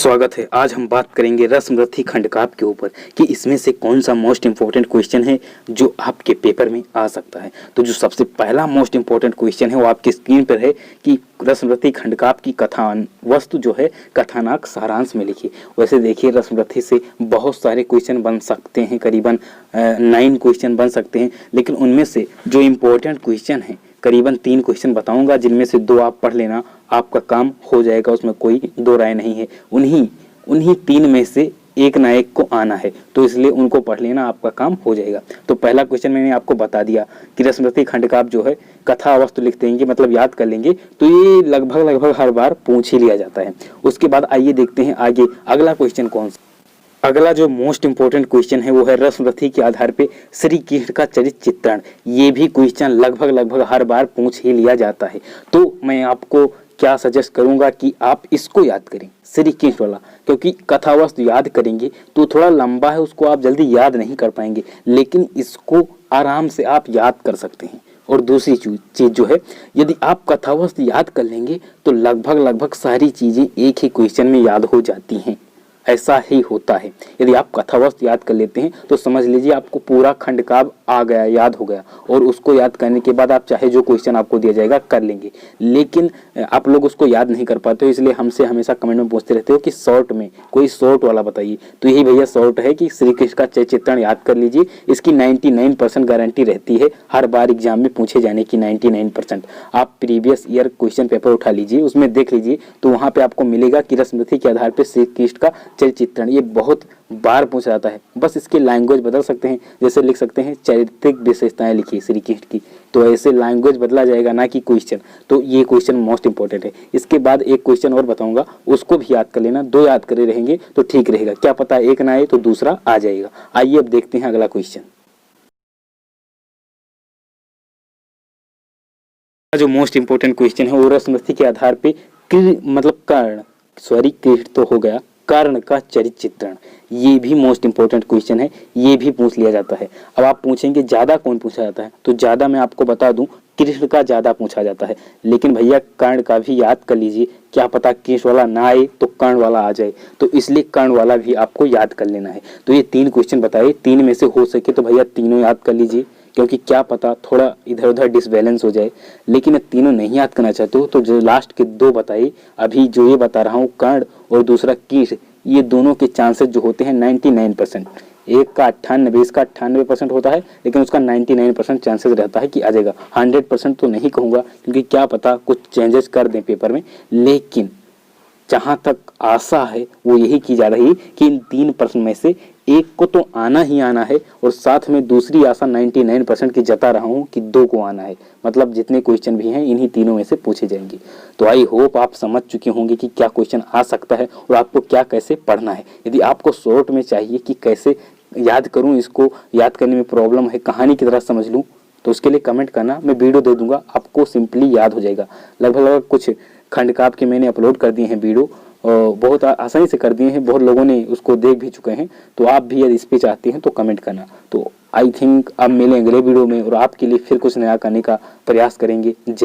स्वागत है। आज हम बात करेंगे रसमरथी खंडकाव्य के ऊपर कि इसमें से कौन सा मोस्ट इम्पोर्टेंट क्वेश्चन है जो आपके पेपर में आ सकता है। तो जो सबसे पहला मोस्ट इम्पोर्टेंट क्वेश्चन है वो आपकी स्क्रीन पर है कि रसमरथी खंडकाव्य की कथान वस्तु जो है कथानक सारांश में लिखिए। वैसे देखिए रसमरथी से बहुत सारे क्वेश्चन बन सकते हैं, करीबन 9 क्वेश्चन बन सकते हैं, लेकिन उनमें से जो इम्पोर्टेंट क्वेश्चन है करीबन 3 क्वेश्चन बताऊंगा, जिनमें से 2 आप पढ़ लेना, आपका काम हो जाएगा, उसमें कोई दो राय नहीं है। उन्हीं 3 में से एक ना एक को आना है, तो इसलिए उनको पढ़ लेना, आपका काम हो जाएगा। तो पहला क्वेश्चन मैंने आपको बता दिया कि रसमरथी खंडकाव्य जो है कथा वस्तु लिखते हैं, मतलब याद कर लेंगे, तो ये लगभग हर बार पूछ ही लिया जाता है। उसके बाद आइए देखते हैं आगे अगला क्वेश्चन कौन सा। अगला जो मोस्ट इंपोर्टेंट क्वेश्चन है वो है रसमरथी के आधार पे श्री कृष्ण का चरित्र चित्रण। ये भी क्वेश्चन लगभग हर बार पूछ ही लिया जाता है। तो मैं आपको क्या सजेस्ट करूंगा कि आप इसको याद करें, श्री कृष्ण वाला, क्योंकि कथावस्तु याद करेंगे तो थोड़ा लंबा है, उसको आप जल्दी याद नहीं कर पाएंगे, लेकिन इसको आराम से आप याद कर सकते हैं। और दूसरी चीज जो है, यदि आप कथावस्तु याद कर लेंगे तो लगभग सारी चीजें एक ही क्वेश्चन में याद हो जाती हैं। ऐसा ही होता है। यदि आप कथावस्तु याद कर लेते हैं तो समझ लीजिए आपको पूरा खंडकाव्य आ गया, याद हो गया, और उसको याद करने के बाद आप चाहे जो क्वेश्चन आपको दिया जाएगा कर लेंगे। लेकिन आप लोग उसको याद नहीं कर पाते हो, इसलिए हमसे हमेशा कमेंट में पूछते रहते हो कि शॉर्ट में कोई शॉर्ट वाला बताइए। तो यही भैया शॉर्ट है कि श्री कृष्ण का चरित्र चित्रण याद कर लीजिए। इसकी 99% गारंटी रहती है, हर बार एग्जाम में पूछे जाने की 99%। आप प्रीवियस ईयर क्वेश्चन पेपर उठा लीजिए, उसमें देख लीजिए, तो वहाँ पे आपको मिलेगा कि रसमरथी के आधार पर श्री कृष्ण का चरित्र चित्रण, ये बहुत बार पूछा जाता है। बस इसके लैंग्वेज बदल सकते हैं, जैसे लिख सकते हैं चारित्रिक विशेषताएं लिखिए श्री कृष्ण की, तो ऐसे लैंग्वेज बदला जाएगा, ना कि क्वेश्चन। तो ये क्वेश्चन मोस्ट इंपॉर्टेंट है। इसके बाद एक क्वेश्चन और बताऊंगा, उसको भी याद कर लेना, 2 याद करे रहेंगे तो ठीक रहेगा, क्या पता एक ना आए तो दूसरा आ जाएगा। आइए अब देखते हैं अगला क्वेश्चन। जो मोस्ट इंपोर्टेंट क्वेश्चन है वो रसमरथी के आधार पे कृष्ण तो हो गया, कर्ण का चरित्र चित्रण, ये भी मोस्ट इंपोर्टेंट क्वेश्चन है, ये भी पूछ लिया जाता है। अब आप पूछेंगे ज्यादा कौन पूछा जाता है, तो ज्यादा मैं आपको बता दूं कृष्ण का ज्यादा पूछा जाता है, लेकिन भैया कर्ण का भी याद कर लीजिए, क्या पता कृष्ण वाला ना आए तो कर्ण वाला आ जाए, तो इसलिए कर्ण वाला भी आपको याद कर लेना है। तो ये 3 क्वेश्चन बताए, 3 में से हो सके तो भैया तीनों याद कर लीजिए, क्योंकि क्या पता थोड़ा इधर उधर डिसबैलेंस हो जाए। लेकिन तीनों नहीं याद करना चाहते हो तो जो लास्ट के 2 बताइए, अभी जो ये बता रहा हूँ कर्ण और दूसरा कृष्ण, ये दोनों के चांसेस जो होते हैं 99%, एक का 98, इसका 98% होता है, लेकिन उसका 99% चांसेस रहता है कि आ जाएगा। 100% तो नहीं कहूँगा, क्योंकि क्या पता कुछ चेंजेस कर दें पेपर में, लेकिन जहां तक आशा है वो यही की जा रही कि इन 3% में से एक को तो आना ही आना है, और साथ में दूसरी आशा 99% की जता रहा हूं कि 2 को आना है। मतलब जितने क्वेश्चन भी हैं इन्हीं तीनों में से पूछे जाएंगे। तो आई होप आप समझ चुके होंगे कि क्या क्वेश्चन आ सकता है और आपको क्या कैसे पढ़ना है। यदि आपको शॉर्ट में चाहिए कि कैसे याद करूँ, इसको याद करने में प्रॉब्लम है, कहानी की तरह समझ लूँ, तो उसके लिए कमेंट करना, मैं वीडियो दे दूंगा, आपको सिंपली याद हो जाएगा। लगभग कुछ खंडकाव्य के मैंने अपलोड कर दिए हैं वीडियो, बहुत आसानी से कर दिए हैं, बहुत लोगों ने उसको देख भी चुके हैं। तो आप भी यदि इस पे चाहते हैं तो कमेंट करना। तो आई थिंक अब मिलेंगे अगले वीडियो में और आपके लिए फिर कुछ नया करने का प्रयास करेंगे। जय